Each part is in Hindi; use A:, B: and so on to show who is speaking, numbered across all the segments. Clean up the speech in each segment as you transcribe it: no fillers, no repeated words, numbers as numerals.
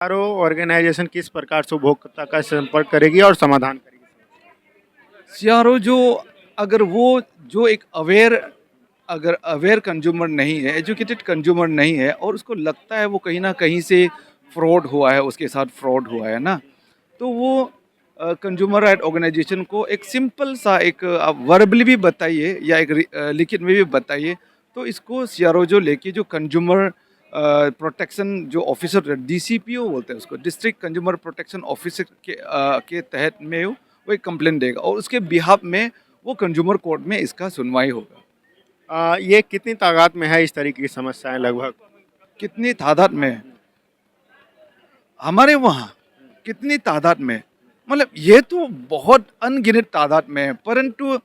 A: आरओ ऑर्गेनाइजेशन किस प्रकार से उपभोक्ता का संपर्क करेगी और समाधान करेगी?
B: सीआरओ जो अगर वो जो एक अवेयर कंज्यूमर नहीं है, एजुकेटेड कंज्यूमर नहीं है और उसको लगता है वो कहीं ना कहीं से फ्रॉड हुआ है, उसके साथ फ्रॉड हुआ है ना, तो वो कंज्यूमर राइट ऑर्गेनाइजेशन को एक सिंपल सा एक आप वर्बली भी बताइए या एक लिखित में भी बताइए, तो इसको सीआरओ जो लेके जो कंज्यूमर प्रोटेक्शन जो ऑफिसर डीसीपीओ बोलते हैं उसको, डिस्ट्रिक्ट कंज्यूमर प्रोटेक्शन ऑफिसर के तहत में वो एक कंप्लेंट देगा और उसके बिहाफ में वो कंज्यूमर कोर्ट में इसका सुनवाई होगा।
A: ये कितनी तादाद में है इस तरीके की समस्याएं लगभग?
B: कितनी तादाद में है? हमारे वहाँ कितनी तादाद में? मतलब ये तो बहुत अनगिनत तादाद में है, परंतु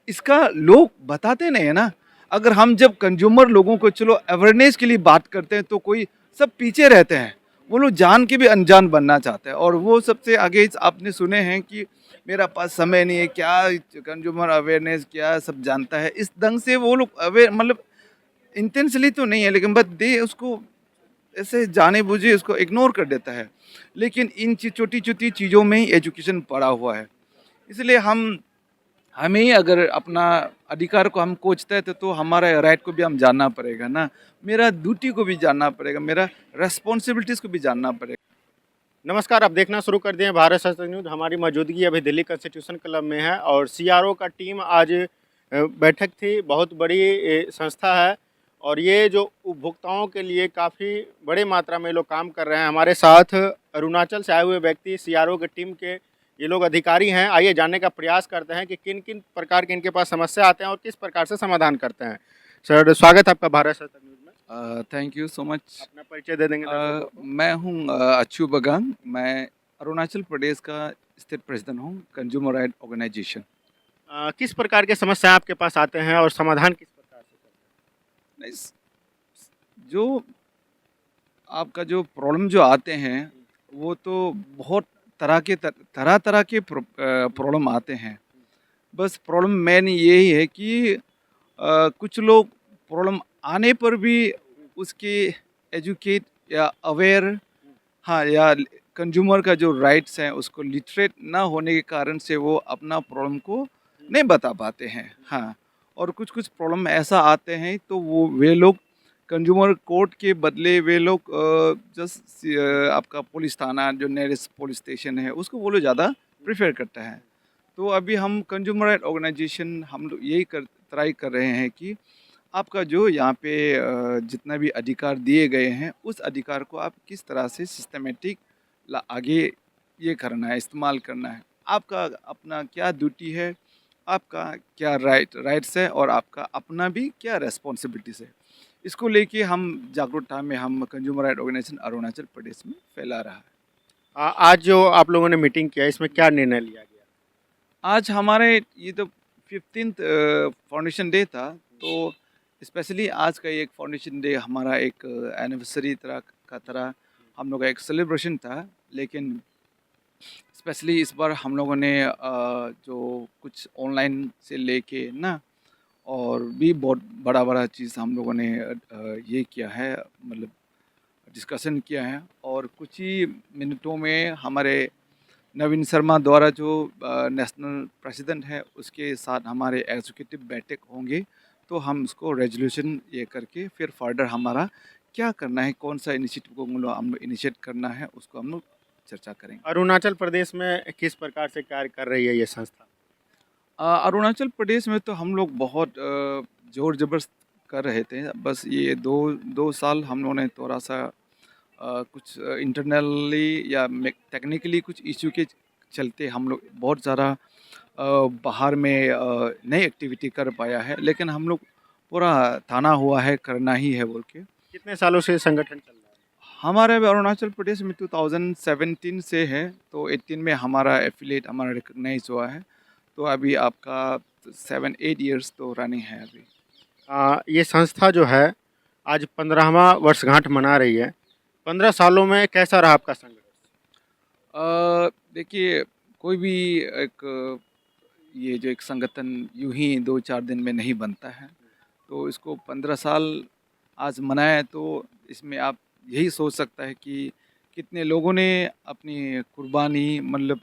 B: इसका लोग बताते नहीं है ना। अगर हम जब कंज्यूमर लोगों को चलो अवेयरनेस के लिए बात करते हैं तो कोई सब पीछे रहते हैं, वो लोग जान के भी अनजान बनना चाहते हैं और वो सबसे आगे आपने सुने हैं कि मेरा पास समय नहीं है, क्या कंज्यूमर अवेयरनेस क्या सब जानता है, इस ढंग से वो लोग अवेयर मतलब इंटेंशनली तो नहीं है लेकिन बस दे उसको ऐसे जाने बुझे उसको इग्नोर कर देता है। लेकिन इन छोटी छोटी चीज़ों में ही एजुकेशन पड़ा हुआ है, इसलिए हमें ही अगर अपना अधिकार को हम कोचते हैं तो हमारा राइट को भी हम जानना पड़ेगा ना, मेरा ड्यूटी को भी जानना पड़ेगा, मेरा रेस्पॉन्सिबिलिटीज़ को भी जानना पड़ेगा।
A: नमस्कार, आप देखना शुरू कर दिए भारत सच न्यूज़। हमारी मौजूदगी अभी दिल्ली कॉन्स्टिट्यूशन क्लब में है और सीआरओ का टीम आज बैठक थी। बहुत बड़ी संस्था है और ये जो उपभोक्ताओं के लिए काफ़ी बड़े मात्रा में लोग काम कर रहे हैं। हमारे साथ अरुणाचल से आए हुए व्यक्ति सीआरओ की टीम के ये लोग अधिकारी हैं। आइए जानने का प्रयास करते हैं कि किन किन प्रकार के इनके पास समस्या आते हैं और किस प्रकार से समाधान करते हैं। सर, स्वागत है आपका भारत सच न्यूज़ में।
B: Thank you so much.
A: अपना परिचय दे देंगे दर्शकों को?
B: मैं हूँ अच्यू बगान, मैं अरुणाचल प्रदेश का स्टेट प्रेसिडेंट हूँ कंज्यूमर राइट ऑर्गेनाइजेशन।
A: किस प्रकार के समस्या आपके पास आते हैं और समाधान किस प्रकार से करते
B: नहीं, जो आपका जो प्रॉब्लम जो आते हैं वो तो बहुत तरह तरह के प्रॉब्लम आते हैं। बस प्रॉब्लम मेन यही है कि कुछ लोग प्रॉब्लम आने पर भी उसके एजुकेट या अवेयर, हाँ, या कंज्यूमर का जो राइट्स हैं उसको लिटरेट ना होने के कारण से वो अपना प्रॉब्लम को नहीं बता पाते हैं। हाँ, और कुछ कुछ प्रॉब्लम ऐसा आते हैं तो वो वे लोग कंज्यूमर कोर्ट के बदले वे लोग जस्ट आपका पुलिस थाना जो नियरेस्ट पुलिस स्टेशन है उसको वो लोग ज़्यादा प्रेफर करता है। तो अभी हम कंज्यूमर राइट ऑर्गेनाइजेशन हम लोग यही ट्राई कर रहे हैं कि आपका जो यहाँ पे जितना भी अधिकार दिए गए हैं उस अधिकार को आप किस तरह से सिस्टमेटिक आगे ये करना है, इस्तेमाल करना है। आपका अपना क्या ड्यूटी है, आपका क्या राइट्स है और आपका अपना भी क्या रेस्पॉन्सिबिलिटीज़ है, इसको लेके हम जागरूकता में हम consumer right organisation Arunachal Pradesh में फैला रहा है।
A: आज जो आप लोगों ने मीटिंग किया इसमें क्या निर्णय लिया गया?
B: आज हमारे ये तो 15th फाउंडेशन डे था, तो स्पेशली आज का एक फाउंडेशन डे हमारा एक एनिवर्सरी तरह हम लोग का एक सेलिब्रेशन था। लेकिन स्पेशली इस बार हम लोगों ने जो कुछ ऑनलाइन से लेके ना और भी बहुत बड़ा बड़ा चीज़ हम लोगों ने ये किया है, मतलब डिस्कशन किया है। और कुछ ही मिनटों में हमारे नवीन शर्मा द्वारा जो नेशनल प्रेसिडेंट है उसके साथ हमारे एग्जीक्यूटिव बैठक होंगे, तो हम उसको रेजोल्यूशन ये करके फिर फर्दर हमारा क्या करना है, कौन सा इनिशिएटिव को हम लोग इनिशिएट करना है उसको हम लोग चर्चा करेंगे।
A: अरुणाचल प्रदेश में किस प्रकार से कार्य कर रही है ये संस्था?
B: अरुणाचल प्रदेश में तो हम लोग बहुत जोर जबरदस्त कर रहे थे। बस ये दो दो साल हम लोगों ने थोड़ा सा कुछ इंटरनली या टेक्निकली कुछ इशू के चलते हम लोग बहुत ज़्यादा बाहर में नई एक्टिविटी कर पाया है, लेकिन हम लोग पूरा थाना हुआ है करना ही है बोल के।
A: कितने सालों से संगठन चल रहा है?
B: हमारे अभी अरुणाचल प्रदेश में 2017 से है, तो 18 में हमारा एफिलिएट हमारा रिकग्नाइज हुआ है। तो अभी आपका 7-8 ईयर्स तो रनिंग है अभी।
A: ये संस्था जो है आज 15वां वर्षगांठ मना रही है। 15 सालों में कैसा रहा आपका संगठन?
B: देखिए, कोई भी एक ये जो एक संगठन यूं ही 2-4 दिन में नहीं बनता है, तो इसको 15 साल आज मनाया है, तो इसमें आप यही सोच सकता है कि कितने लोगों ने अपनी कुर्बानी मतलब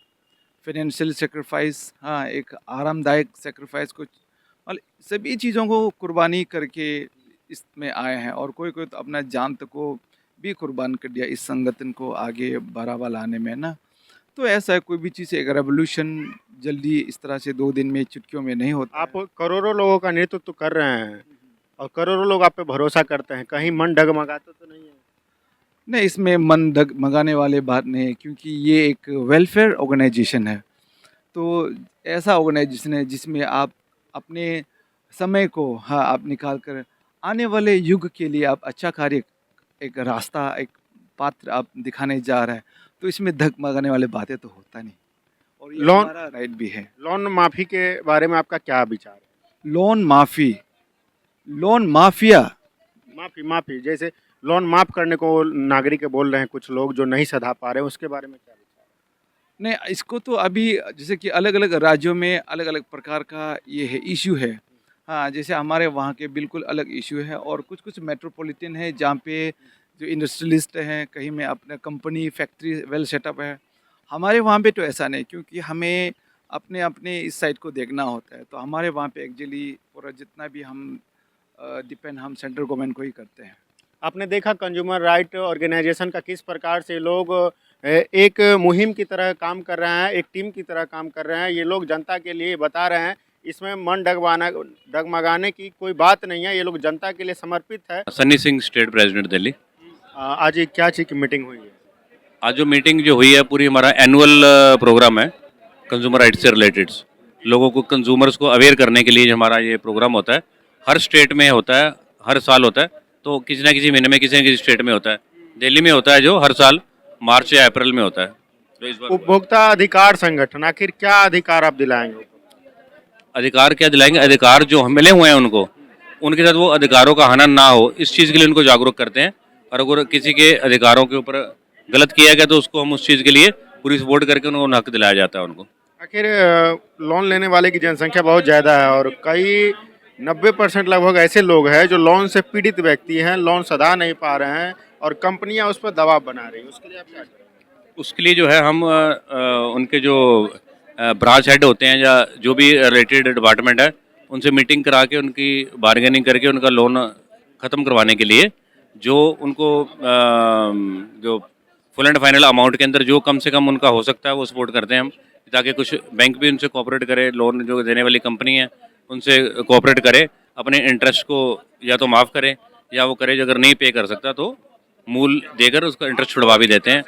B: फाइनेंशियल सेक्रीफाइस, हाँ, एक आरामदायक सेक्रीफाइस को मतलब सभी चीज़ों को कुर्बानी करके इसमें आए हैं, और कोई कोई तो अपना जान तक को भी कुर्बान कर दिया इस संगठन को आगे बढ़ावा लाने में ना। तो ऐसा है, कोई भी चीज़ एक रेवोल्यूशन जल्दी इस तरह से 2 दिन में चुटकियों में नहीं होता
A: आप
B: है।
A: करोड़ों लोगों का नेतृत्व तो कर रहे हैं और करोड़ों लोग आप पे भरोसा करते हैं, कहीं मन डगमगाता तो नहीं है?
B: नहीं, इसमें मन डगमगाने वाली बात नहीं है, क्योंकि ये एक वेलफेयर ऑर्गेनाइजेशन है। तो ऐसा ऑर्गेनाइजेशन है जिसमें आप अपने समय को, हाँ, आप निकाल कर आने वाले युग के लिए आप अच्छा कार्य, एक रास्ता, एक पात्र आप दिखाने जा रहे हैं, तो इसमें डगमगाने वाली बातें तो होता नहीं, और ये
A: लोन
B: हमारा राइट भी है।
A: लोन माफी के बारे में आपका क्या विचार है?
B: लोन माफ़ी, लोन माफिया,
A: माफी माफी जैसे लोन माफ करने को नागरिक बोल रहे हैं कुछ लोग जो नहीं सधा पा रहे हैं, उसके बारे में क्या विचार
B: नहीं, इसको तो अभी जैसे कि अलग अलग राज्यों में अलग अलग प्रकार का ये है, इशू है। हाँ, जैसे हमारे वहाँ के बिल्कुल अलग इशू है, और कुछ कुछ मेट्रोपॉलिटन है जहाँ पे जो इंडस्ट्रियलिस्ट हैं, कहीं में अपना कंपनी फैक्ट्री वेल सेटअप है। हमारे वहाँ पे तो ऐसा नहीं, क्योंकि हमें अपने अपने इस साइड को देखना होता है, तो हमारे वहाँ पे एक्चुअली पूरा जितना भी हम डिपेंड हम सेंट्रल गवर्नमेंट को ही करते हैं।
A: आपने देखा कंज्यूमर राइट ऑर्गेनाइजेशन का किस प्रकार से लोग एक मुहिम की तरह काम कर रहे हैं, एक टीम की तरह काम कर रहे हैं। ये लोग जनता के लिए बता रहे हैं, इसमें मन डगमगाने की कोई बात नहीं है, ये लोग जनता के लिए समर्पित है।
C: Sunny Singh, state president Delhi.
A: आज ये क्या चीज़ की मीटिंग हुई है?
C: आज जो मीटिंग जो हुई है पूरी हमारा एनुअल प्रोग्राम है कंज्यूमर राइट्स से रिलेटेड। लोगों को, कंज्यूमर्स को अवेयर करने के लिए जो हमारा ये प्रोग्राम होता है, हर स्टेट में होता है, हर साल होता है। तो किसी ना किसी महीने में किसी न किसी स्टेट में होता है। दिल्ली में होता है जो हर साल मार्च या अप्रैल में होता है। तो इस बार
A: उपभोक्ता अधिकार संगठन आखिर क्या अधिकार आप दिलाएंगे?
C: अधिकार क्या दिलाएंगे? अधिकार जो मिले हुए हैं उनको, उनके साथ वो अधिकारों का हनन ना हो, इस चीज़ के लिए उनको जागरूक करते हैं। और अगर किसी के अधिकारों के ऊपर गलत किया गया तो उसको हम उस चीज़ के लिए पूरी सपोर्ट करके उनको हक दिलाया जाता है उनको।
A: आखिर लोन लेने वाले की जनसंख्या बहुत ज़्यादा है और कई 90% लगभग ऐसे लोग हैं जो लोन से पीड़ित व्यक्ति हैं, लोन सधा नहीं पा रहे हैं और कंपनियां उस पर दबाव बना रही हैं। उसके लिए आप क्या करेंगे?
C: उसके लिए जो है हम उनके जो ब्रांच हेड होते हैं या जो भी रिलेटेड डिपार्टमेंट है, उनसे मीटिंग करा के उनकी बार्गेनिंग करके उनका लोन ख़त्म करवाने के लिए जो उनको जो फुल एंड फाइनल अमाउंट के अंदर जो कम से कम उनका हो सकता है वो सपोर्ट करते हैं हम, ताकि कुछ बैंक भी उनसे कोऑपरेट करे, लोन जो देने वाली कंपनी है उनसे कोऑपरेट करे, अपने इंटरेस्ट को या तो माफ़ करे या वो करे, जो अगर नहीं पे कर सकता तो मूल देकर उसका इंटरेस्ट छुड़वा भी देते हैं।